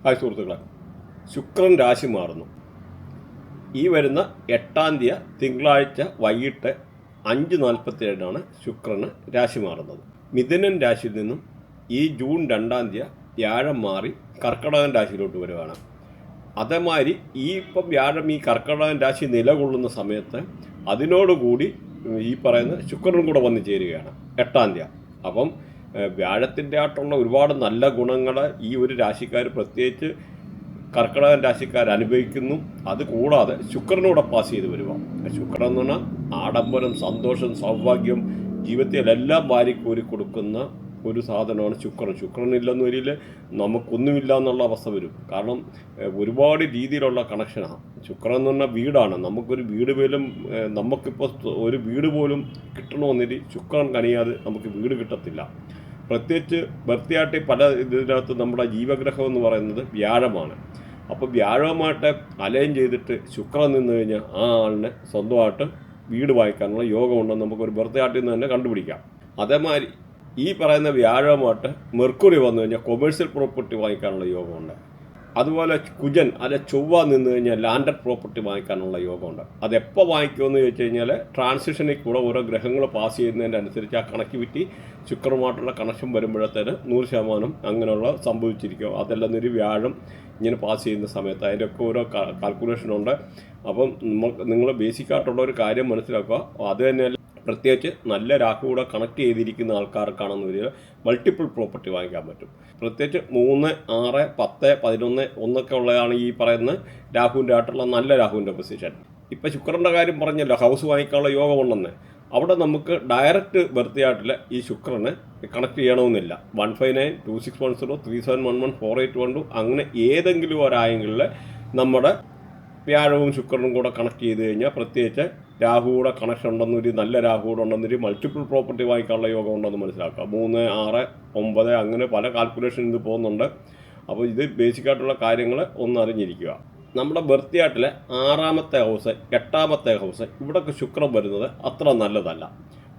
Hi സുഹൃത്തുക്കളെ, ശുക്രൻ രാശി മാറുന്നു. ഈ വരുന്ന 8-ാം തീയതി തിങ്കളാഴ്ച വൈകിട്ട് 5:47 ശുക്രന് രാശി മാറുന്നത്. മിഥുനൻ രാശിയിൽ നിന്നും ഈ ജൂൺ 2-ാം തീയതി വ്യാഴം മാറി കർക്കിടകൻ രാശിയിലോട്ട് വരികയാണ്. അതേമാതിരി ഇപ്പം വ്യാഴം ഈ കർക്കിടകൻ രാശി നിലകൊള്ളുന്ന സമയത്ത് അതിനോടുകൂടി ഈ പറയുന്ന ശുക്രനും കൂടെ വന്നു ചേരുകയാണ് 8-ാം തീയതി. അപ്പം വ്യാഴത്തിൻ്റെ ആയിട്ടുള്ള ഒരുപാട് നല്ല ഗുണങ്ങൾ ഈ ഒരു രാശിക്കാർ, പ്രത്യേകിച്ച് കർക്കിടകൻ രാശിക്കാർ അനുഭവിക്കുന്നു. അതുകൂടാതെ ശുക്രനൂടെ പാസ് ചെയ്ത് വരുക. ശുക്രൻ എന്ന് പറഞ്ഞാൽ ആഡംബരം, സന്തോഷം, സൗഭാഗ്യം, ജീവിതത്തിലെല്ലാം വാരിക്കോരി കൊടുക്കുന്ന ഒരു സാധനമാണ് ശുക്രൻ. ശുക്രനില്ലെന്ന് വരിയിൽ നമുക്കൊന്നുമില്ല എന്നുള്ള അവസ്ഥ വരും. കാരണം ഒരുപാട് രീതിയിലുള്ള കണക്ഷനാണ്. ശുക്രൻ എന്ന് പറഞ്ഞാൽ വീടാണ്. നമുക്കൊരു വീട് പോലും, നമുക്കിപ്പോൾ ഒരു വീട് പോലും കിട്ടണമെന്നില്ല ശുക്രൻ കനിയാതെ നമുക്ക് വീട് കിട്ടത്തില്ല. പ്രത്യേകിച്ച് ബർത്തിയാട്ടി പല ഇതിനകത്ത് നമ്മുടെ ജീവഗ്രഹം എന്ന് പറയുന്നത് വ്യാഴമാണ്. അപ്പോൾ വ്യാഴവുമായിട്ട് അലൈൻ ചെയ്തിട്ട് ശുക്രൻ നിന്ന് കഴിഞ്ഞാൽ ആ ആളിനെ സ്വന്തമായിട്ട് വീട് വാങ്ങിക്കാനുള്ള യോഗമുണ്ടെന്ന് നമുക്കൊരു ബർത്തിയാട്ടിൽ നിന്ന് തന്നെ കണ്ടുപിടിക്കാം. അതേമാതിരി ഈ പറയുന്ന വ്യാഴവുമായിട്ട് മെർക്കുറി വന്നു കഴിഞ്ഞാൽ കൊമേഴ്ഷ്യൽ പ്രോപ്പർട്ടി വാങ്ങിക്കാനുള്ള യോഗമുണ്ട്. അതുപോലെ കുജൻ ചൊവ്വ നിന്ന് കഴിഞ്ഞാൽ ലാൻഡഡ് പ്രോപ്പർട്ടി വാങ്ങിക്കാനുള്ള യോഗമുണ്ട്. അതെപ്പോൾ വാങ്ങിക്കുമെന്ന് ചോദിച്ചു കഴിഞ്ഞാൽ ട്രാൻസിഷനിൽ കൂടെ ഓരോ ഗ്രഹങ്ങൾ പാസ് ചെയ്യുന്നതിൻ്റെ അനുസരിച്ച് ആ കണക്ടിവിറ്റി ശുക്രനുമായിട്ടുള്ള കണക്ഷൻ വരുമ്പോഴത്തേന് 100% അങ്ങനെയുള്ള സംഭവിച്ചിരിക്കും. അതെല്ലാം ഒരു വ്യാഴം ഇങ്ങനെ പാസ് ചെയ്യുന്ന സമയത്ത് അതിൻ്റെയൊക്കെ ഓരോ കാൽക്കുലേഷനുണ്ട്. അപ്പം നിങ്ങൾ ബേസിക്കായിട്ടുള്ള ഒരു കാര്യം മനസ്സിലാക്കുക. അത് തന്നെ പ്രത്യേകിച്ച് നല്ല രാഹു കൂടെ കണക്ട് ചെയ്തിരിക്കുന്ന ആൾക്കാർക്കാണെന്ന് വരിക മൾട്ടിപ്പിൾ പ്രോപ്പർട്ടി വാങ്ങിക്കാൻ പറ്റും. പ്രത്യേകിച്ച് 3, 6, 10, 11 ഒന്നൊക്കെ ഉള്ളതാണ് ഈ പറയുന്ന രാഹുവിൻ്റെ ആയിട്ടുള്ള നല്ല രാഹുവിൻ്റെ പൊസിഷൻ. ഇപ്പം ശുക്രൻ്റെ കാര്യം പറഞ്ഞല്ലോ, ഹൗസ് വാങ്ങിക്കാനുള്ള യോഗമുണ്ടെന്ന്. അവിടെ നമുക്ക് ഡയറക്റ്റ് ബർത്തിയായിട്ടിൽ ഈ ശുക്രനെ കണക്ട് ചെയ്യണമെന്നില്ല. 159, 2610, 3711, 4812 അങ്ങനെ ഏതെങ്കിലും ഒരായെങ്കിൽ നമ്മുടെ വ്യാഴവും ശുക്രനും കൂടെ കണക്ട് ചെയ്ത് കഴിഞ്ഞാൽ, പ്രത്യേകിച്ച് രാഹു കൂടെ കണക്ഷൻ ഉണ്ടെന്നൊരു നല്ല രാഹു കൂടെ ഉണ്ടെന്നൊരു മൾട്ടിപ്പിൾ പ്രോപ്പർട്ടി വാങ്ങിക്കാനുള്ള യോഗം ഉണ്ടെന്ന് മനസ്സിലാക്കുക. 3, 6, 9 അങ്ങനെ പല കാൽക്കുലേഷൻ ഇത് പോകുന്നുണ്ട്. അപ്പോൾ ഇത് ബേസിക്കായിട്ടുള്ള കാര്യങ്ങൾ ഒന്ന് അറിഞ്ഞിരിക്കുക. നമ്മുടെ ബർത്തിയാട്ടിലെ 6-ാമത്തെ ഹൗസ്, 8-ാമത്തെ ഹൗസ് ഇവിടെയൊക്കെ ശുക്രൻ വരുന്നത് അത്ര നല്ലതല്ല.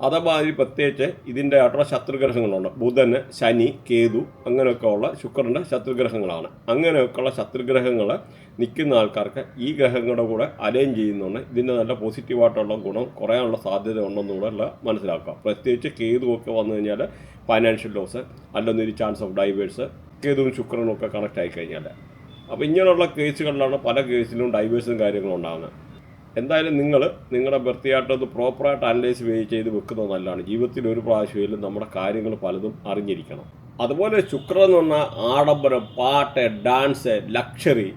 അതേമാതിരി പ്രത്യേകിച്ച് ഇതിൻ്റെ ആയിട്ടുള്ള ശത്രുഗ്രഹങ്ങളുണ്ട്. ബുധന്, ശനി, കേതു അങ്ങനെയൊക്കെ ഉള്ള ശുക്രൻ്റെ ശത്രുഗ്രഹങ്ങളാണ്. അങ്ങനെയൊക്കെയുള്ള ശത്രുഗ്രഹങ്ങൾ നിൽക്കുന്ന ആൾക്കാർക്ക് ഈ ഗ്രഹങ്ങളുടെ കൂടെ അലൈൻ ചെയ്യുന്നുണ്ട്. ഇതിൻ്റെ നല്ല പോസിറ്റീവായിട്ടുള്ള ഗുണം കുറയാനുള്ള സാധ്യത ഉണ്ടെന്നുകൂടെ മനസ്സിലാക്കുക. പ്രത്യേകിച്ച് കേതുവൊക്കെ വന്നു കഴിഞ്ഞാൽ ഫൈനാൻഷ്യൽ ലോസ്, അല്ലെന്നൊരു ചാൻസ് ഓഫ് ഡൈവേഴ്സ്, കേതുവും ശുക്രനും ഒക്കെ കണക്റ്റ് ആയിക്കഴിഞ്ഞാൽ. അപ്പോൾ ഇങ്ങനെയുള്ള കേസുകളിലാണ് പല കേസിലും ഡൈവേഴ്സും കാര്യങ്ങളും ഉണ്ടാകുന്നത്. എന്തായാലും നിങ്ങളുടെ ബർത്തിയായിട്ടൊന്ന് പ്രോപ്പറായിട്ട് അനലൈസ് ചെയ്ത് വെക്കുന്നത് നല്ലതാണ്. ജീവിതത്തിൽ ഒരു പ്രാവശ്യമെങ്കിലും നമ്മുടെ കാര്യങ്ങൾ പലതും അറിഞ്ഞിരിക്കണം. അതുപോലെ ശുക്രൻ എന്ന് പറഞ്ഞാൽ ആഡംബരം, പാട്ട്, ഡാൻസ്, ലക്ഷറി,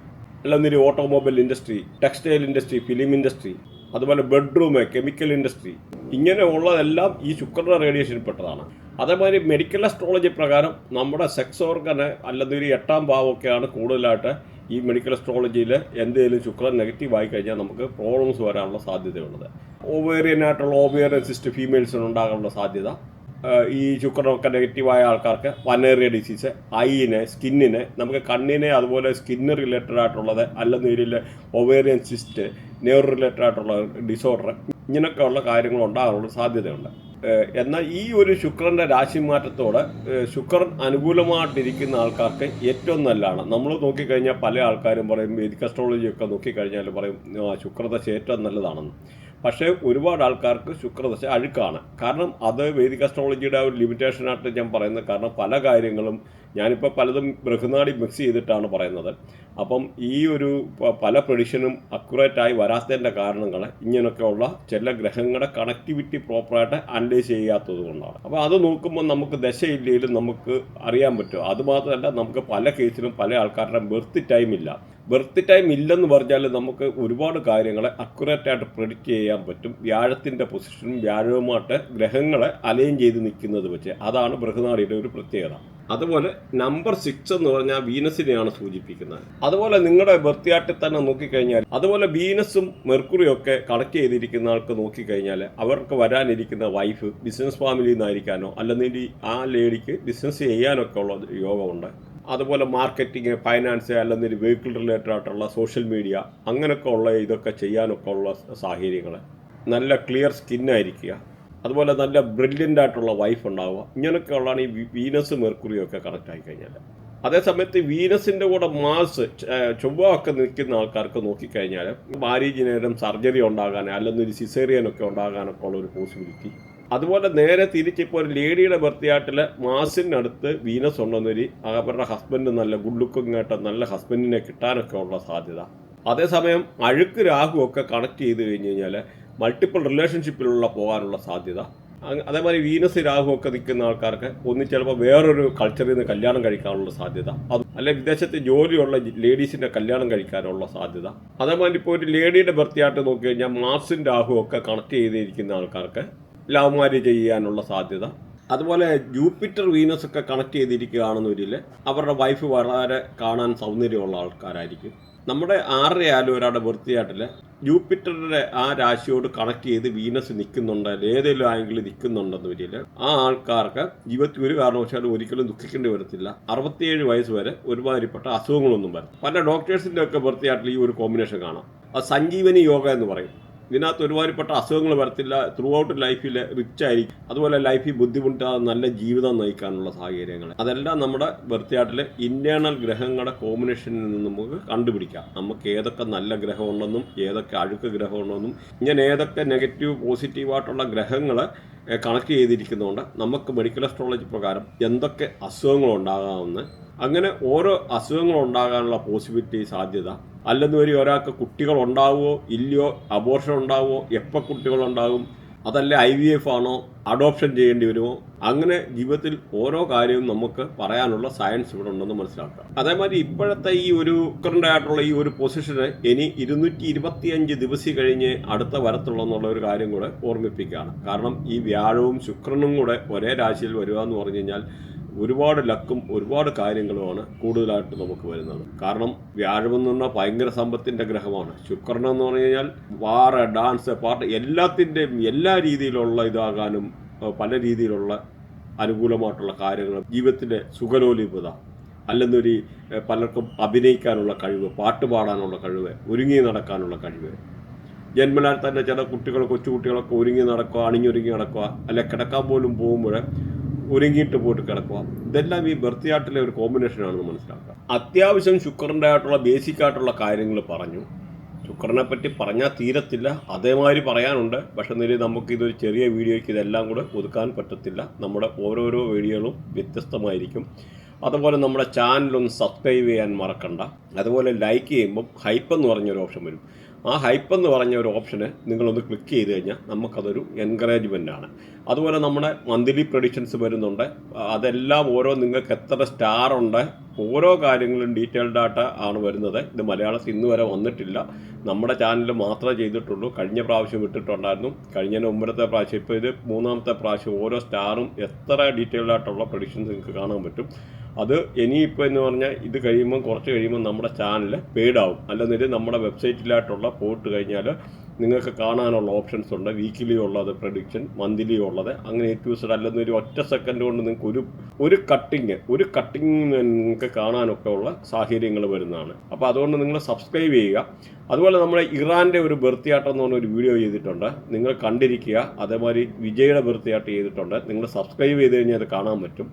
അല്ലെന്നൊരു automobile industry, textile industry, film industry, അതുപോലെ ബെഡ്റൂം, കെമിക്കൽ ഇൻഡസ്ട്രി, ഇങ്ങനെ ഉള്ളതെല്ലാം ഈ ശുക്രൻ്റെ റേഡിയേഷനിൽ പെട്ടതാണ്. അതേമാതിരി മെഡിക്കൽ അസ്ട്രോളജി പ്രകാരം നമ്മുടെ സെക്സ് ഓർഗന് അല്ലെന്നൊരു 8-ാം ഭാവമൊക്കെയാണ് കൂടുതലായിട്ട് ഈ മെഡിക്കൽ അസ്ട്രോളജിയിൽ എന്തെങ്കിലും ശുക്രൻ നെഗറ്റീവ് ആയി കഴിഞ്ഞാൽ നമുക്ക് പ്രോബ്ലംസ് വരാനുള്ള സാധ്യതയുള്ളത്. ഓവേറിയൻ സിസ്റ്റ് ഫീമെയിൽസിന് ഉണ്ടാകാനുള്ള സാധ്യത, ഈ ശുക്രനൊക്കെ നെഗറ്റീവായ ആൾക്കാർക്ക് വനേറിയ ഡിസീസ്, ഐയിന്, സ്കിന്നിന്, നമുക്ക് കണ്ണിനെ, അതുപോലെ സ്കിന്ന് റിലേറ്റഡ് ആയിട്ടുള്ളത്, അല്ലെന്നൊരു ഓവേറിയൻ സിസ്റ്റ്, നെയർ റിലേറ്റഡ് ആയിട്ടുള്ള ഡിസോർഡർ, ഇങ്ങനെയൊക്കെ ഉള്ള കാര്യങ്ങൾ ഉണ്ടാകാനുള്ള സാധ്യതയുണ്ട്. എന്നാൽ ഈ ഒരു ശുക്രൻ്റെ രാശിമാറ്റത്തോടെ ശുക്രൻ അനുകൂലമായിട്ടിരിക്കുന്ന ആൾക്കാർക്ക് ഏറ്റവും നല്ലതാണ്. നമ്മൾ നോക്കിക്കഴിഞ്ഞാൽ പല ആൾക്കാരും പറയും, വേദിക് അസ്ട്രോളജിയൊക്കെ നോക്കിക്കഴിഞ്ഞാൽ പറയും ശുക്രദശ ഏറ്റവും നല്ലതാണെന്ന്. പക്ഷേ ഒരുപാട് ആൾക്കാർക്ക് ശുക്രദശ അഴുക്കാണ്. കാരണം അത് വേദിക് അസ്ട്രോളജിയുടെ ഒരു ലിമിറ്റേഷനായിട്ട് ഞാൻ പറയുന്നത്. കാരണം പല കാര്യങ്ങളും ഞാനിപ്പോൾ പലതും ബൃഹനാടി മിക്സ് ചെയ്തിട്ടാണ് പറയുന്നത്. അപ്പം ഈ ഒരു പല പ്രഡിക്ഷനും അക്യുറേറ്റായി വരാത്തതിൻ്റെ കാരണങ്ങൾ ഇങ്ങനെയൊക്കെയുള്ള ചില ഗ്രഹങ്ങളുടെ കണക്ടിവിറ്റി പ്രോപ്പറായിട്ട് അനലൈസ് ചെയ്യാത്തത് കൊണ്ടാണ്. അപ്പോൾ അത് നോക്കുമ്പോൾ നമുക്ക് ദശയില്ലെങ്കിലും നമുക്ക് അറിയാൻ പറ്റും. അതുമാത്രമല്ല, നമുക്ക് പല കേസിലും പല ആൾക്കാരുടെ ബർത്ത് ടൈം ഇല്ലെന്ന് പറഞ്ഞാൽ നമുക്ക് ഒരുപാട് കാര്യങ്ങളെ അക്യുറേറ്റായിട്ട് പ്രെഡിക്റ്റ് ചെയ്യാൻ പറ്റും. വ്യാഴത്തിൻ്റെ പൊസിഷനും വ്യാഴവുമായിട്ട് ഗ്രഹങ്ങളെ അലൈൻ ചെയ്ത് നിൽക്കുന്നത് വെച്ച്. അതാണ് ബൃഹനാടിയുടെ ഒരു പ്രത്യേകത. അതുപോലെ നമ്പർ 6 എന്ന് പറഞ്ഞാൽ വീനസിനെയാണ് സൂചിപ്പിക്കുന്നത്. അതുപോലെ നിങ്ങളുടെ ബർത്തിയാട്ടിൽ തന്നെ നോക്കിക്കഴിഞ്ഞാൽ, അതുപോലെ വീനസും മെർക്കുറിയും ഒക്കെ കണക്ട് ചെയ്തിരിക്കുന്ന ആൾക്ക് നോക്കിക്കഴിഞ്ഞാൽ അവർക്ക് വരാനിരിക്കുന്ന വൈഫ് ബിസിനസ് ഫാമിലിയിൽ നിന്നായിരിക്കാനോ അല്ലെന്നിട്ട് ആ ലേഡിക്ക് ബിസിനസ് ചെയ്യാനൊക്കെ ഉള്ള യോഗമുണ്ട്. അതുപോലെ മാർക്കറ്റിംഗ്, ഫൈനാൻസ്, അല്ലെന്നൊരു വെഹിക്കിൾ റിലേറ്റഡ് ആയിട്ടുള്ള സോഷ്യൽ മീഡിയ, അങ്ങനെയൊക്കെ ഉള്ള ഇതൊക്കെ ചെയ്യാനൊക്കെ ഉള്ള സാഹചര്യങ്ങൾ. നല്ല ക്ലിയർ സ്കിന്നായിരിക്കുക, അതുപോലെ നല്ല ബ്രില്യൻ്റ് ആയിട്ടുള്ള വൈഫ് ഉണ്ടാവുക, ഇങ്ങനെയൊക്കെ ഉള്ളതാണ് ഈ വീനസ് മെർക്കുറിയും ഒക്കെ കണക്റ്റ് ആയിക്കഴിഞ്ഞാൽ. അതേസമയത്ത് വീനസിൻ്റെ കൂടെ മാർസ് ചൊവ്വ ഒക്കെ നിൽക്കുന്ന ആൾക്കാർക്ക് നോക്കിക്കഴിഞ്ഞാൽ മാരീജിനേരം സർജറി ഉണ്ടാകാൻ അല്ലെങ്കിൽ ഒരു സിസേറിയനൊക്കെ ഉണ്ടാകാനൊക്കെ ഉള്ള ഒരു പോസിബിലിറ്റി. അതുപോലെ നേരെ തിരിച്ചിപ്പോൾ ഒരു ലേഡിയുടെ ബർത്ത്ഡേയാട്ടിൽ മാസിനടുത്ത് വീനസ് ഉണ്ടെന്നൊരു അവരുടെ ഹസ്ബൻഡ് നല്ല ഗുഡ് ലുക്കിംഗ് ആയിട്ട് നല്ല ഹസ്ബൻഡിനെ കിട്ടാനൊക്കെ ഉള്ള സാധ്യത. അതേസമയം അഴുക്ക് രാഹു ഒക്കെ കണക്ട് ചെയ്ത് കഴിഞ്ഞ് കഴിഞ്ഞാൽ മൾട്ടിപ്പിൾ റിലേഷൻഷിപ്പിലുള്ള പോകാനുള്ള സാധ്യത. അതേമാതിരി വീനസ് രാഹു ഒക്കെ നിൽക്കുന്ന ആൾക്കാർക്ക് ചിലപ്പോൾ വേറൊരു കൾച്ചറിൽ നിന്ന് കല്യാണം കഴിക്കാനുള്ള സാധ്യത, അത് അല്ലെ വിദേശത്ത് ജോലിയുള്ള ലേഡീസിൻ്റെ കല്യാണം കഴിക്കാനുള്ള സാധ്യത. അതേമാതിരി ഇപ്പോൾ ഒരു ലേഡിയുടെ ബർത്ത്ഡേയായിട്ട് നോക്കി കഴിഞ്ഞാൽ മാർസും രാഹു ഒക്കെ കണക്ട് ചെയ്തിരിക്കുന്ന ആൾക്കാർക്ക് ലവ് മാരേജ് ചെയ്യാനുള്ള സാധ്യത. അതുപോലെ ജൂപ്പിറ്റർ വീനസ് ഒക്കെ കണക്ട് ചെയ്തിരിക്കുകയാണെന്നൊരിൽ അവരുടെ വൈഫ് വളരെ കാണാൻ സൗന്ദര്യമുള്ള ആൾക്കാരായിരിക്കും. നമ്മുടെ 6 ആയാലും ഒരാളുടെ ബർത്ത്ഡേയാട്ടിൽ ജൂപ്പിറ്ററിൻ്റെ ആ രാശിയോട് കണക്ട് ചെയ്ത് വീനസ് നിൽക്കുന്നുണ്ട്, ഏതെങ്കിലും ആംഗിളിൽ നിൽക്കുന്നുണ്ടെന്ന് വരില്ല, ആ ആൾക്കാർക്ക് ജീവിതത്തിൽ ഒരു കാരണവശാലും ഒരിക്കലും ദുഃഖിക്കേണ്ടി വരത്തില്ല. 67 വയസ്സ് വരെ ഒരുമാതിരിപ്പെട്ട അസുഖങ്ങളൊന്നും വരും. പല ഡോക്ടേഴ്സിൻ്റെ ഒക്കെ ബർത്ത്ഡേയാട്ടിൽ ഈ ഒരു കോമ്പിനേഷൻ കാണാം. അത് സഞ്ജീവനി യോഗ എന്ന് പറയും. ഇതിനകത്ത് ഒരുമാതിരിപ്പെട്ട അസുഖങ്ങൾ വരത്തില്ല, ത്രൂ ഔട്ട് ലൈഫിൽ റിച്ച് ആയിരിക്കും. അതുപോലെ ലൈഫിൽ ബുദ്ധിമുട്ടാതെ നല്ല ജീവിതം നയിക്കാനുള്ള സാഹചര്യങ്ങൾ അതെല്ലാം നമ്മുടെ ബർത്ത്ഡേയാട്ടിലെ ഇന്റേണൽ ഗ്രഹങ്ങളുടെ കോമ്പിനേഷനിൽ നിന്ന് നമുക്ക് കണ്ടുപിടിക്കാം. നമുക്ക് ഏതൊക്കെ നല്ല ഗ്രഹമുണ്ടെന്നും ഏതൊക്കെ അഴുക്ക് ഗ്രഹമുണ്ടെന്നും ഇങ്ങനെ ഏതൊക്കെ നെഗറ്റീവ് പോസിറ്റീവായിട്ടുള്ള ഗ്രഹങ്ങൾ കണക്ട് ചെയ്തിരിക്കുന്നതുകൊണ്ട് നമുക്ക് മെഡിക്കൽ അസ്ട്രോളജി പ്രകാരം എന്തൊക്കെ അസുഖങ്ങൾ ഉണ്ടാകാമെന്ന്, അങ്ങനെ ഓരോ അസുഖങ്ങൾ ഉണ്ടാകാനുള്ള പോസിബിലിറ്റി സാധ്യത, അല്ലെന്ന് വരി ഒരാൾക്ക് കുട്ടികൾ ഉണ്ടാവുമോ ഇല്ലയോ, അബോർഷൻ ഉണ്ടാവുമോ, എപ്പോൾ കുട്ടികളുണ്ടാകും, അതല്ല IVF ആണോ, അഡോപ്ഷൻ ചെയ്യേണ്ടി വരുമോ, അങ്ങനെ ജീവിതത്തിൽ ഓരോ കാര്യവും നമുക്ക് പറയാനുള്ള സയൻസ് ഇവിടെ ഉണ്ടെന്ന് മനസ്സിലാക്കാം. അതേമാതിരി ഇപ്പോഴത്തെ ഈ ഒരു ശുക്രൻ്റെ ആയിട്ടുള്ള ഈ ഒരു പൊസിഷന് ഇനി 225 ദിവസം കഴിഞ്ഞ് അടുത്ത വരത്തുള്ളൂ എന്നുള്ള ഒരു കാര്യം കൂടെ ഓർമ്മിപ്പിക്കുകയാണ്. കാരണം ഈ വ്യാഴവും ശുക്രനും കൂടെ ഒരേ രാശിയിൽ വരിക എന്ന് പറഞ്ഞു കഴിഞ്ഞാൽ ഒരുപാട് ലക്കും ഒരുപാട് കാര്യങ്ങളുമാണ് കൂടുതലായിട്ട് നമുക്ക് വരുന്നത്. കാരണം വ്യാഴമെന്ന് പറഞ്ഞാൽ ഭയങ്കര സമ്പത്തിൻ്റെ ഗ്രഹമാണ്. ശുക്രൻ എന്ന് പറഞ്ഞു കഴിഞ്ഞാൽ വാറ്, ഡാൻസ്, പാട്ട് എല്ലാത്തിൻ്റെയും എല്ലാ രീതിയിലുള്ള ഇതാകാനും പല രീതിയിലുള്ള അനുകൂലമായിട്ടുള്ള കാര്യങ്ങൾ, ജീവിതത്തിൻ്റെ സുഖലോലിപത, അല്ലെന്നൊരു പലർക്കും അഭിനയിക്കാനുള്ള കഴിവ്, പാട്ട് പാടാനുള്ള കഴിവ്, ഒരുങ്ങി നടക്കാനുള്ള കഴിവ്, ജന്മനാൽ തന്നെ ചില കുട്ടികൾ കൊച്ചുകുട്ടികളൊക്കെ ഒരുങ്ങി നടക്കുക, അണിഞ്ഞൊരുങ്ങി നടക്കുക, അല്ലെ കിടക്കാൻ പോലും പോകുമ്പോൾ ഒരുങ്ങിയിട്ട് പോയിട്ട് കിടക്കുക. ഇതെല്ലാം ഈ ബർത്ത്ഡേയാട്ടിലെ ഒരു കോമ്പിനേഷനാണെന്ന് മനസ്സിലാക്കുക. അത്യാവശ്യം ശുക്രൻ്റെ ആയിട്ടുള്ള ബേസിക് ആയിട്ടുള്ള കാര്യങ്ങൾ പറഞ്ഞു. ശുക്രനെ പറ്റി പറഞ്ഞാൽ തീരത്തില്ല, അതേമാതിരി പറയാനുണ്ട്. പക്ഷെ നമുക്കിതൊരു ചെറിയ വീഡിയോയ്ക്ക് ഇതെല്ലാം കൂടെ ഒതുക്കാൻ പറ്റത്തില്ല. നമ്മുടെ ഓരോരോ വീഡിയോകളും വ്യത്യസ്തമായിരിക്കും. അതുപോലെ നമ്മുടെ ചാനലൊന്ന് സബ്സ്ക്രൈബ് ചെയ്യാൻ മറക്കണ്ട. അതുപോലെ ലൈക്ക് ചെയ്യുമ്പം ഹൈപ്പ് എന്ന് പറഞ്ഞൊരു ഓപ്ഷൻ വരും. ആ ഹൈപ്പ് എന്ന് പറഞ്ഞ ഒരു ഓപ്ഷന് നിങ്ങളൊന്ന് ക്ലിക്ക് ചെയ്ത് കഴിഞ്ഞാൽ നമുക്കതൊരു എൻകറേജ്മെൻ്റാണ്. അതുപോലെ നമ്മുടെ മന്ത്ലി പ്രഡിക്ഷൻസ് വരുന്നുണ്ട്. അതെല്ലാം നിങ്ങൾക്ക് എത്ര സ്റ്റാർ ഉണ്ട്, ഓരോ കാര്യങ്ങളും ഡീറ്റെയിൽഡ് ആയിട്ട് ആണ് വരുന്നത്. ഇത് മലയാളത്തിൽ ഇന്ന് വരെ വന്നിട്ടില്ല, നമ്മുടെ ചാനലിൽ മാത്രമേ ചെയ്തിട്ടുള്ളൂ. കഴിഞ്ഞ പ്രാവശ്യം വിട്ടിട്ടുണ്ടായിരുന്നു, കഴിഞ്ഞതിന് മുമ്പത്തെ പ്രാവശ്യം, ഇപ്പോൾ ഇത് 3ാമത്തെ പ്രാവശ്യം. ഓരോ സ്റ്റാറും എത്ര ഡീറ്റെയിൽഡ് ആയിട്ടുള്ള പ്രഡിക്ഷൻസ് നിങ്ങൾക്ക് കാണാൻ പറ്റും. അത് ഇനിയിപ്പോൾ എന്ന് പറഞ്ഞാൽ ഇത് കഴിയുമ്പം കുറച്ച് കഴിയുമ്പോൾ നമ്മുടെ ചാനൽ പെയ്ഡാവും. അല്ലെന്നിട്ട് നമ്മുടെ വെബ്സൈറ്റിലായിട്ടുള്ള പോയിട്ട് കഴിഞ്ഞാൽ നിങ്ങൾക്ക് കാണാനുള്ള ഓപ്ഷൻസ് ഉണ്ട്. വീക്കിലി ഉള്ളത് പ്രഡിക്ഷൻ, മന്ത്ലി ഉള്ളത്, അങ്ങനെ ഏറ്റവും അല്ലെന്നൊരു ഒറ്റ സെക്കൻഡ് കൊണ്ട് നിങ്ങൾക്ക് ഒരു കട്ടിങ് നിങ്ങൾക്ക് കാണാനൊക്കെ ഉള്ള സാഹചര്യങ്ങൾ വരുന്നതാണ്. അപ്പോൾ അതുകൊണ്ട് നിങ്ങൾ സബ്സ്ക്രൈബ് ചെയ്യുക. അതുപോലെ നമ്മുടെ ഇറാൻ്റെ ഒരു ബർത്ത്ഡേയാട്ടം എന്ന് പറഞ്ഞൊരു വീഡിയോ ചെയ്തിട്ടുണ്ട്, നിങ്ങൾ കണ്ടിരിക്കുക. അതേമാതിരി വിജയുടെ ബർത്ത്ഡേയാട്ട് ചെയ്തിട്ടുണ്ട്, നിങ്ങൾ സബ്സ്ക്രൈബ് ചെയ്ത് കഴിഞ്ഞാൽ അത് കാണാൻ പറ്റും.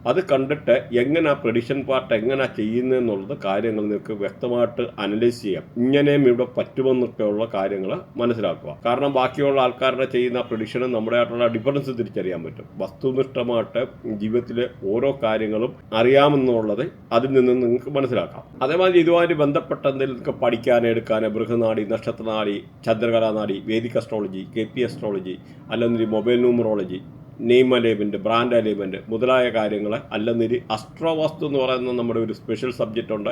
അത് കണ്ടിട്ട് എങ്ങനെ ആ പ്രഡിക്ഷൻ പാർട്ട് എങ്ങനെ ചെയ്യുന്നതെന്നുള്ളത് കാര്യങ്ങൾ നിങ്ങൾക്ക് വ്യക്തമായിട്ട് അനലൈസ് ചെയ്യാം. ഇങ്ങനെയും ഇവിടെ പറ്റുമെന്നൊക്കെയുള്ള കാര്യങ്ങൾ മനസ്സിലാക്കുക. കാരണം ബാക്കിയുള്ള ആൾക്കാരുടെ ചെയ്യുന്ന പ്രഡിക്ഷനും നമ്മുടെ ആയിട്ടുള്ള ഡിഫറൻസ് തിരിച്ചറിയാൻ പറ്റും. വസ്തുനിഷ്ഠമായിട്ട് ജീവിതത്തിലെ ഓരോ കാര്യങ്ങളും അറിയാമെന്നുള്ളത് അതിൽ നിന്ന് നിങ്ങൾക്ക് മനസ്സിലാക്കാം. അതേമാതിരി ഇതുമായി ബന്ധപ്പെട്ട എന്തെങ്കിലും നിങ്ങൾക്ക് പഠിക്കാൻ എടുക്കാൻ ബൃഹനാടി, നക്ഷത്രനാടി, ചന്ദ്രകലാനാടി, വേദിക് അസ്ട്രോളജി, KP അസ്ട്രോളജി, അല്ലെങ്കിൽ mobile numerology, name alignment, brand alignment മുതലായ കാര്യങ്ങൾ, അല്ലെന്നൊരു അസ്ട്രോവാസ്തു എന്ന് പറയുന്ന നമ്മുടെ ഒരു സ്പെഷ്യൽ സബ്ജക്റ്റ് ഉണ്ട്.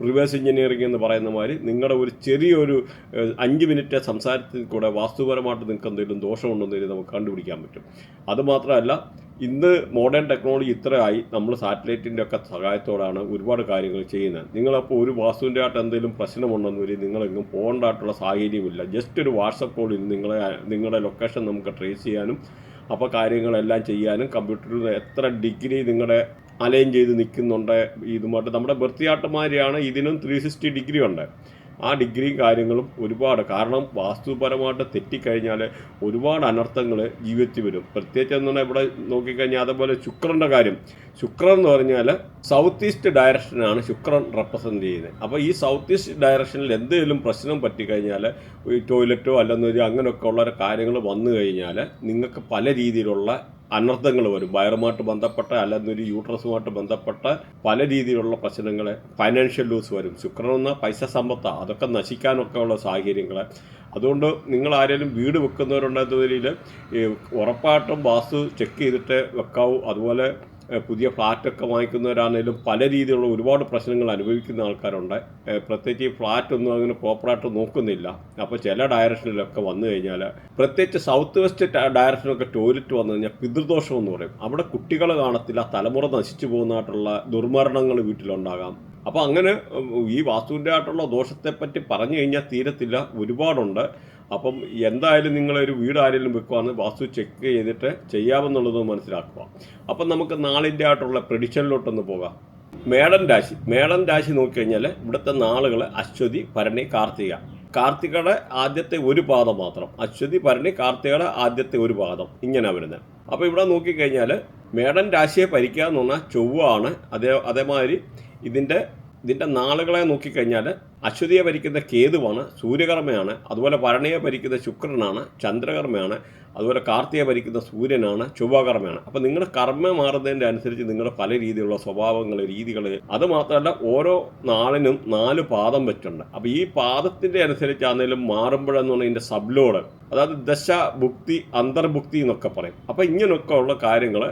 റിവേഴ്സ് എഞ്ചിനീയറിംഗ് എന്ന് പറയുന്ന മാതിരി നിങ്ങളുടെ ഒരു ചെറിയൊരു 5 മിനിറ്റ് സംസാരത്തിൽ കൂടെ വാസ്തുപരമായിട്ട് നിങ്ങൾക്ക് എന്തെങ്കിലും ദോഷമുണ്ടെന്ന് നമുക്ക് കണ്ടുപിടിക്കാൻ പറ്റും. അതുമാത്രമല്ല, ഇന്ന് മോഡേൺ ടെക്നോളജി ഇത്രയായി, നമ്മൾ സാറ്റലൈറ്റിൻ്റെ ഒക്കെ സഹായത്തോടാണ് ഒരുപാട് കാര്യങ്ങൾ ചെയ്യുന്നത്. നിങ്ങളപ്പോൾ ഒരു വാസ്തുവിൻ്റെ ആയിട്ട് എന്തെങ്കിലും പ്രശ്നമുണ്ടെന്ന് വരി നിങ്ങളെങ്ങും പോകേണ്ടതായിട്ടുള്ള സാഹചര്യമില്ല. ജസ്റ്റ് ഒരു വാട്സപ്പ് കോളിൽ നിങ്ങളുടെ ലൊക്കേഷൻ നമുക്ക് ട്രേസ് ചെയ്യാനും അപ്പോൾ കാര്യങ്ങളെല്ലാം ചെയ്യാനും കമ്പ്യൂട്ടറിൽ എത്ര ഡിഗ്രി നിങ്ങളുടെ അലൈൻ ചെയ്ത് നിൽക്കുന്നുണ്ട്. ഇതുമായിട്ട് നമ്മുടെ ബർത്ത്ഡേയാട്ടന്മാരെയാണ് ഇതിനും 360 ഡിഗ്രി ഉണ്ട്. ആ ഡിഗ്രിയും കാര്യങ്ങളും ഒരുപാട്, കാരണം വാസ്തുപരമായിട്ട് തെറ്റിക്കഴിഞ്ഞാൽ ഒരുപാട് അനർത്ഥങ്ങൾ ജീവിതത്തിൽ വരും. പ്രത്യേകിച്ച് എന്നാൽ ഇവിടെ നോക്കിക്കഴിഞ്ഞാൽ അതുപോലെ ശുക്രൻ്റെ കാര്യം, ശുക്രൻ എന്ന് പറഞ്ഞാൽ സൗത്ത് ഈസ്റ്റ് ഡയറക്ഷനാണ് ശുക്രൻ റെപ്രസെൻ്റ് ചെയ്യുന്നത്. അപ്പോൾ ഈ സൗത്ത് ഈസ്റ്റ് ഡയറക്ഷനിൽ എന്തെങ്കിലും പ്രശ്നം പറ്റിക്കഴിഞ്ഞാൽ ഈ ടോയ്ലറ്റോ അല്ലെന്നൊരു അങ്ങനെയൊക്കെ ഉള്ള കാര്യങ്ങൾ വന്നു കഴിഞ്ഞാൽ നിങ്ങൾക്ക് പല രീതിയിലുള്ള അനർത്ഥങ്ങൾ വരും. വയറുമായിട്ട് ബന്ധപ്പെട്ട അല്ലെന്നൊരു യൂട്രസുമായിട്ട് ബന്ധപ്പെട്ട പല രീതിയിലുള്ള പ്രശ്നങ്ങൾ, ഫൈനാൻഷ്യൽ ലൂസ് വരും. ശുക്രൻ എന്ന പൈസ സമ്പത്താണ്, അതൊക്കെ നശിക്കാനൊക്കെ ഉള്ള സാഹചര്യങ്ങൾ. അതുകൊണ്ട് നിങ്ങൾ ആരെങ്കിലും വീട് വെക്കുന്നവരുണ്ടെന്നതിൽ ഉറപ്പായിട്ടും വാസ്തു ചെക്ക് ചെയ്തിട്ട് വെക്കാവൂ. അതുപോലെ പുതിയ ഫ്ലാറ്റൊക്കെ വാങ്ങിക്കുന്നവരാണെങ്കിലും പല രീതിയിലുള്ള ഒരുപാട് പ്രശ്നങ്ങൾ അനുഭവിക്കുന്ന ആൾക്കാരുണ്ട്. പ്രത്യേകിച്ച് ഈ ഫ്ലാറ്റൊന്നും അങ്ങനെ പ്രോപ്പറായിട്ട് നോക്കുന്നില്ല. അപ്പോൾ ചില ഡയറക്ഷനിലൊക്കെ വന്നു കഴിഞ്ഞാൽ, പ്രത്യേകിച്ച് സൗത്ത് വെസ്റ്റ് ഡയറക്ഷനൊക്കെ ടോയ്ലറ്റ് വന്നു കഴിഞ്ഞാൽ പിതൃദോഷം എന്ന് പറയും. അവിടെ കുട്ടികൾ കാണത്തില്ല, തലമുറ നശിച്ചു പോകുന്നതായിട്ടുള്ള ദുർമരണങ്ങൾ വീട്ടിലുണ്ടാകാം. അപ്പോൾ അങ്ങനെ ഈ വാസ്തുവിൻ്റെ ആയിട്ടുള്ള ദോഷത്തെപ്പറ്റി പറഞ്ഞു കഴിഞ്ഞാൽ തീരത്തില്ല, ഒരുപാടുണ്ട്. അപ്പം എന്തായാലും നിങ്ങളൊരു വീട് ആരെങ്കിലും വെക്കുവാന്ന് വാസ്തു ചെക്ക് ചെയ്തിട്ട് ചെയ്യാമെന്നുള്ളത് മനസ്സിലാക്കുക. അപ്പം നമുക്ക് നാളിൻ്റെ ആയിട്ടുള്ള പ്രെഡിക്ഷനിലോട്ടൊന്ന് പോകാം. മേടൻ രാശി നോക്കിക്കഴിഞ്ഞാൽ ഇവിടുത്തെ നാളുകൾ അശ്വതി, ഭരണി, കാർത്തിക. കാർത്തികയുടെ ആദ്യത്തെ ഒരു പാദം മാത്രം, അശ്വതി, ഭരണി, കാർത്തികയുടെ ആദ്യത്തെ ഒരു പാദം, ഇങ്ങനെ വരുന്നത്. അപ്പോൾ ഇവിടെ നോക്കിക്കഴിഞ്ഞാൽ മേടൻ രാശിയെ ഭരിക്കുക എന്ന് പറഞ്ഞാൽ ചൊവ്വാണ്. അതേമാതിരി ഇതിൻ്റെ നാളുകളെ നോക്കിക്കഴിഞ്ഞാൽ അശ്വതിയെ ഭരിക്കുന്ന കേതുവാണ്, സൂര്യകർമ്മയാണ്. അതുപോലെ ഭരണിയെ ഭരിക്കുന്ന ശുക്രനാണ്, ചന്ദ്രകർമ്മയാണ്. അതുപോലെ കാർത്തികയെ ഭരിക്കുന്ന സൂര്യനാണ്, ചൊവ്വാകർമ്മയാണ്. അപ്പോൾ നിങ്ങളുടെ കർമ്മ മാറുന്നതിൻ്റെ അനുസരിച്ച് നിങ്ങളുടെ പല രീതിയിലുള്ള സ്വഭാവങ്ങൾ, രീതികൾ, അത് മാത്രമല്ല ഓരോ നാളിനും 4 പാദം വെച്ചുണ്ട്. അപ്പോൾ ഈ പാദത്തിൻ്റെ അനുസരിച്ചാണെങ്കിലും മാറുമ്പോഴെന്ന് പറഞ്ഞാൽ ഇതിൻ്റെ സബ്ലോഡ്, അതായത് ദശ, ഭുക്തി, അന്തർഭുക്തി എന്നൊക്കെ പറയും. അപ്പോൾ ഇങ്ങനെയൊക്കെ ഉള്ള കാര്യങ്ങൾ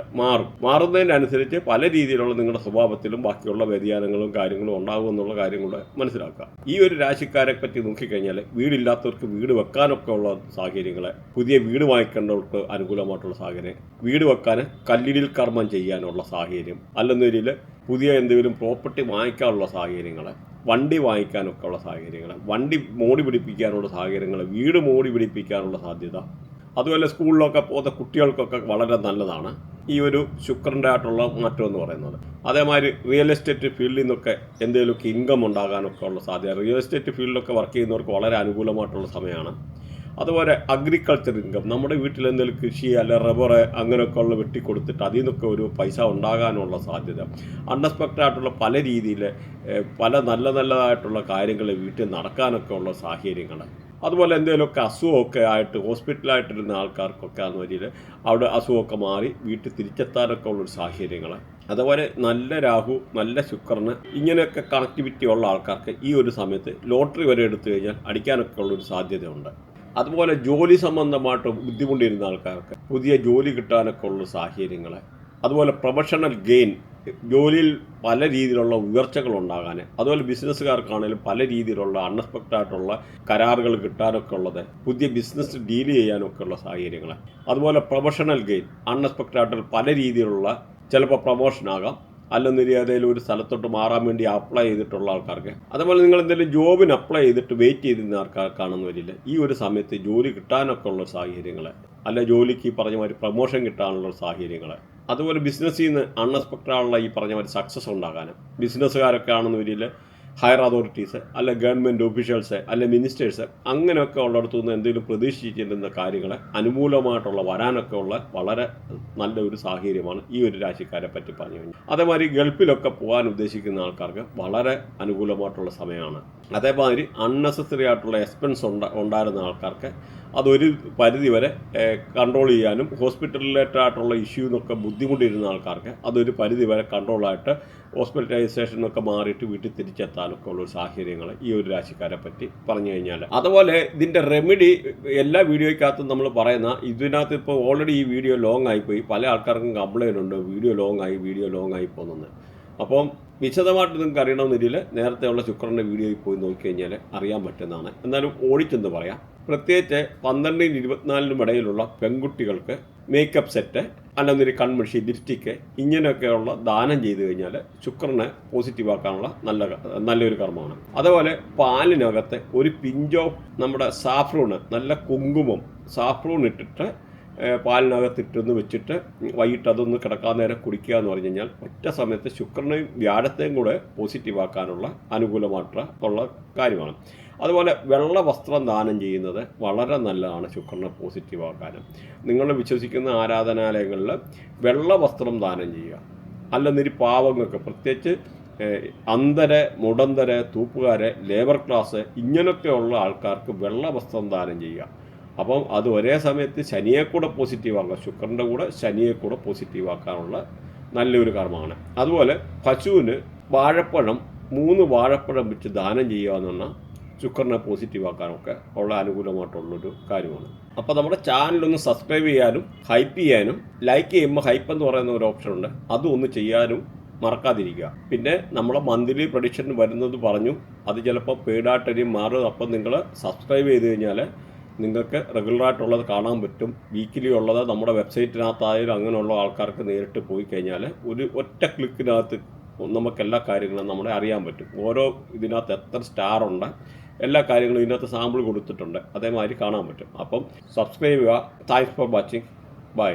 മാറുന്നതിൻ്റെ അനുസരിച്ച് പല രീതിയിലുള്ള നിങ്ങളുടെ സ്വഭാവത്തിലും ബാക്കിയുള്ള വ്യതിയാനങ്ങളും കാര്യങ്ങളും ഉണ്ടാകും എന്നുള്ള കാര്യം കൂടെ മനസ്സിലാക്കുക. ഈ ഒരു രാശിക്കാരെ പറ്റി നോക്കിക്കഴിഞ്ഞാൽ വീടില്ലാത്തവർക്ക് വീട് വെക്കാനൊക്കെ ഉള്ള സാഹചര്യങ്ങൾ, പുതിയ വീട് വാങ്ങിക്കേണ്ടവർക്ക് അനുകൂലമായിട്ടുള്ള സാഹചര്യം, വീട് വെക്കാൻ കല്ലിടിൽ കർമ്മം ചെയ്യാനുള്ള സാഹചര്യം, അല്ലെന്നൊരിൽ പുതിയ എന്തെങ്കിലും പ്രോപ്പർട്ടി വാങ്ങിക്കാനുള്ള സാഹചര്യങ്ങൾ, വണ്ടി വാങ്ങിക്കാനൊക്കെ ഉള്ള സാഹചര്യങ്ങൾ, വണ്ടി മോടി പിടിപ്പിക്കാനുള്ള സാഹചര്യങ്ങൾ, വീട് മോടി പിടിപ്പിക്കാനുള്ള സാധ്യത. അതുപോലെ സ്കൂളിലൊക്കെ പോകുന്ന കുട്ടികൾക്കൊക്കെ വളരെ നല്ലതാണ് ഈ ഒരു ശുക്രൻ്റെ ആയിട്ടുള്ള മാറ്റം എന്ന് പറയുന്നത്. അതേമാതിരി റിയൽ എസ്റ്റേറ്റ് ഫീൽഡിൽ നിന്നൊക്കെ എന്തെങ്കിലുമൊക്കെ ഇൻകം ഉണ്ടാകാനൊക്കെ ഉള്ള സാധ്യത, റിയൽ എസ്റ്റേറ്റ് ഫീൽഡിലൊക്കെ വർക്ക് ചെയ്യുന്നവർക്ക് വളരെ അനുകൂലമായിട്ടുള്ള സമയമാണ്. അതുപോലെ അഗ്രികൾച്ചർ ഇൻകം, നമ്മുടെ വീട്ടിൽ എന്തെങ്കിലും കൃഷി അല്ല റബ്ബർ അങ്ങനെയൊക്കെ ഉള്ള വെട്ടിക്കൊടുത്തിട്ട് അതിൽ നിന്നൊക്കെ ഒരു പൈസ ഉണ്ടാകാനുള്ള സാധ്യത. അൺഎക്സ്പെക്റ്റഡ് ആയിട്ടുള്ള പല രീതിയിൽ പല നല്ലതായിട്ടുള്ള കാര്യങ്ങൾ വീട്ടിൽ നടക്കാനൊക്കെ ഉള്ള സാഹചര്യങ്ങൾ. അതുപോലെ എന്തെങ്കിലുമൊക്കെ അസുഖമൊക്കെ ആയിട്ട് ഹോസ്പിറ്റലായിട്ടിരുന്ന ആൾക്കാർക്കൊക്കെ ആണെന്ന് വരിയിൽ അവിടെ അസുഖമൊക്കെ മാറി വീട്ടിൽ തിരിച്ചെത്താനൊക്കെ ഉള്ളൊരു സാഹചര്യങ്ങൾ. അതുപോലെ നല്ല രാഹു, നല്ല ശുക്രന് ഇങ്ങനെയൊക്കെ കണക്ടിവിറ്റി ഉള്ള ആൾക്കാർക്ക് ഈ ഒരു സമയത്ത് ലോട്ടറി വരെ എടുത്തു കഴിഞ്ഞാൽ അടിക്കാനൊക്കെ ഉള്ളൊരു സാധ്യതയുണ്ട്. അതുപോലെ ജോലി സംബന്ധമായിട്ട് ബുദ്ധിമുട്ടിയിരുന്ന ആൾക്കാർക്ക് പുതിയ ജോലി കിട്ടാനൊക്കെ ഉള്ള സാഹചര്യങ്ങൾ. അതുപോലെ പ്രൊഫഷണൽ ഗെയിൻ, ജോലിയിൽ പല രീതിയിലുള്ള ഉയർച്ചകൾ ഉണ്ടാകാൻ. അതുപോലെ ബിസിനസ്സുകാർക്കാണെങ്കിലും പല രീതിയിലുള്ള അൺഎക്സ്പെക്റ്റഡ് ആയിട്ടുള്ള കരാറുകൾ കിട്ടാനൊക്കെ ഉള്ളത്, പുതിയ ബിസിനസ് ഡീൽ ചെയ്യാനൊക്കെ ഉള്ള സാഹചര്യങ്ങൾ. അതുപോലെ പ്രൊഫഷണൽ ഗെയിൻ, അൺഎക്സ്പെക്റ്റഡ് ആയിട്ടുള്ള പല രീതിയിലുള്ള ചിലപ്പോൾ പ്രൊമോഷനാകാം, അല്ലെന്നൊരു ഏതെങ്കിലും ഒരു സ്ഥലത്തോട്ട് മാറാൻ വേണ്ടി അപ്ലൈ ചെയ്തിട്ടുള്ള ആൾക്കാർക്ക്. അതുപോലെ നിങ്ങൾ എന്തെങ്കിലും ജോബിന് അപ്ലൈ ചെയ്തിട്ട് വെയിറ്റ് ചെയ്തിരുന്ന ആൾക്കാർക്കാണെന്ന് വരില്ല ഈ ഒരു സമയത്ത് ജോലി കിട്ടാനൊക്കെ ഉള്ള സാഹചര്യങ്ങൾ, അല്ല ജോലിക്ക് പറഞ്ഞ മാതിരി പ്രൊമോഷൻ കിട്ടാനുള്ള സാഹചര്യങ്ങൾ. അതുപോലെ ബിസിനസ്സിൽ നിന്ന് അൺഎക്സ്പെക്റ്റഡ് ആയുള്ള ഈ പറഞ്ഞ മാതിരി സക്സസ് ഉണ്ടാകാനും. ബിസിനസ്സുകാരൊക്കെ ആണെന്ന് വരില്ല ഹയർ അതോറിറ്റീസ്, അല്ലെ ഗവൺമെൻറ് ഓഫീഷ്യൽസ്, അല്ലെ മിനിസ്റ്റേഴ്സ്, അങ്ങനെയൊക്കെ ഉള്ളിടത്തു നിന്ന് എന്തെങ്കിലും പ്രതീക്ഷിച്ചിരുന്ന കാര്യങ്ങൾ അനുകൂലമായിട്ടുള്ള വരാനൊക്കെ ഉള്ള വളരെ നല്ലൊരു സാഹചര്യമാണ് ഈ ഒരു രാശിക്കാരെ പറ്റി പറഞ്ഞു കഴിഞ്ഞാൽ. അതേമാതിരി ഗൾഫിലൊക്കെ പോകാൻ ഉദ്ദേശിക്കുന്ന ആൾക്കാർക്ക് വളരെ അനുകൂലമായിട്ടുള്ള സമയമാണ്. അതേമാതിരി അൺനെസസറി ആയിട്ടുള്ള എക്സ്പെൻസ് ഉണ്ടായിരുന്ന ആൾക്കാർക്ക് അതൊരു പരിധി വരെ കൺട്രോൾ ചെയ്യാനും, ഹോസ്പിറ്റലിലേറ്റഡ് ആയിട്ടുള്ള ഇഷ്യൂന്നൊക്കെ ബുദ്ധിമുട്ടിയിരുന്ന ആൾക്കാർക്ക് അതൊരു പരിധി വരെ കൺട്രോളായിട്ട് ഹോസ്പിറ്റലൈസേഷനൊക്കെ മാറിയിട്ട് വീട്ടിൽ തിരിച്ചെത്താനൊക്കെ ഉള്ള സാഹചര്യങ്ങൾ ഈ ഒരു രാശിക്കാരെ പറ്റി പറഞ്ഞു കഴിഞ്ഞാൽ. അതുപോലെ ഇതിൻ്റെ റെമഡി എല്ലാ വീഡിയോയ്ക്കകത്തും നമ്മൾ പറയുന്ന, ഇതിനകത്ത് ഇപ്പോൾ ഓൾറെഡി ഈ വീഡിയോ ലോങ് ആയിപ്പോയി, പല ആൾക്കാർക്കും കംപ്ലൈൻ്റ് ഉണ്ട് വീഡിയോ ലോങ് ആയി പോകുന്നത്. അപ്പം വിശദമായിട്ട് നിങ്ങൾക്ക് അറിയണമെന്നില്ല, നേരത്തെ ഉള്ള ശുക്രൻ്റെ വീഡിയോയിൽ പോയി നോക്കിക്കഴിഞ്ഞാൽ അറിയാൻ പറ്റുന്നതാണ്. എന്നാലും ഓടിച്ചെന്ന് പറയാം. പ്രത്യേകിച്ച് 12-24 ഇടയിലുള്ള പെൺകുട്ടികൾക്ക് മേക്കപ്പ് സെറ്റ്, അല്ലെന്നൊരു കൺമഷി, ലിപ്സ്റ്റിക്ക് ഇങ്ങനെയൊക്കെയുള്ള ദാനം ചെയ്തു കഴിഞ്ഞാൽ ശുക്രനെ പോസിറ്റീവാക്കാനുള്ള നല്ലൊരു കർമ്മമാണ്. അതുപോലെ പാലിനകത്ത് ഒരു പിഞ്ച് ഓഫ് നമ്മുടെ സാഫ്രൂണ്, നല്ല കുങ്കുമം സാഫ്രൂൺ ഇട്ടിട്ട് പാലിനകത്തിട്ടൊന്ന് വെച്ചിട്ട് വൈകിട്ട് അതൊന്ന് കിടക്കാൻ നേരം കുടിക്കുക എന്ന് പറഞ്ഞു കഴിഞ്ഞാൽ ഒറ്റ സമയത്ത് ശുക്രനെയും വ്യാഴത്തെയും കൂടെ പോസിറ്റീവാക്കാനുള്ള അനുകൂലമായിട്ടുള്ള കാര്യമാണ്. അതുപോലെ വെള്ള വസ്ത്രം ദാനം ചെയ്യുന്നത് വളരെ നല്ലതാണ് ശുക്രനെ പോസിറ്റീവാക്കാനും. നിങ്ങൾ വിശ്വസിക്കുന്ന ആരാധനാലയങ്ങളിൽ വെള്ള വസ്ത്രം ദാനം ചെയ്യുക. അല്ലെന്നൊരു പാവങ്ങൾക്ക്, പ്രത്യേകിച്ച് അന്ധര്, മുടന്തര്, തൂപ്പുകാര്, ലേബർ ക്ലാസ് ഇങ്ങനെയൊക്കെയുള്ള ആൾക്കാർക്ക് വെള്ള വസ്ത്രം ദാനം ചെയ്യുക. അപ്പം അത് ഒരേ സമയത്ത് ശനിയെ കൂടെ പോസിറ്റീവാക്കുക, ശുക്രൻ്റെ കൂടെ ശനിയെ കൂടെ പോസിറ്റീവാക്കാനുള്ള നല്ലൊരു കർമ്മമാണ്. അതുപോലെ പശുവിന് വാഴപ്പഴം 3 വാഴപ്പഴം വെച്ച് ദാനം ചെയ്യുക എന്ന് പറഞ്ഞാൽ ശുക്രനെ പോസിറ്റീവാക്കാനൊക്കെ ഉള്ള അനുകൂലമായിട്ടുള്ളൊരു കാര്യമാണ്. അപ്പോൾ നമ്മുടെ ചാനലൊന്ന് സബ്സ്ക്രൈബ് ചെയ്യാനും ഹൈപ്പ് ചെയ്യാനും, ലൈക്ക് ചെയ്യുമ്പോൾ ഹൈപ്പ് എന്ന് പറയുന്ന ഒരു ഓപ്ഷൻ ഉണ്ട്, അതും ഒന്ന് ചെയ്യാനും മറക്കാതിരിക്കുക. പിന്നെ നമ്മളെ മന്ത്ലി പ്രഡിക്ഷൻ വരുന്നത് പറഞ്ഞു, അത് ചിലപ്പോൾ പെയ്ഡായിട്ടരിയും മാറും. അപ്പം നിങ്ങൾ സബ്സ്ക്രൈബ് ചെയ്ത് കഴിഞ്ഞാൽ നിങ്ങൾക്ക് റെഗുലറായിട്ടുള്ളത് കാണാൻ പറ്റും. വീക്കിലി ഉള്ളത് നമ്മുടെ വെബ്സൈറ്റിനകത്തായാലും അങ്ങനെയുള്ള ആൾക്കാർക്ക് നേരിട്ട് പോയി കഴിഞ്ഞാൽ ഒരു ഒറ്റ ക്ലിക്കിനകത്ത് നമുക്ക് എല്ലാ കാര്യങ്ങളും നമ്മളെ അറിയാൻ പറ്റും. ഓരോ ഇതിനകത്ത് എത്ര സ്റ്റാർ ഉണ്ട്, എല്ലാ കാര്യങ്ങളും ഇതിനകത്ത് സാമ്പിൾ കൊടുത്തിട്ടുണ്ട്, അതേമാതിരി കാണാൻ പറ്റും. അപ്പം സബ്സ്ക്രൈബ് ചെയ്യുക. Thanks for watching. ബൈ.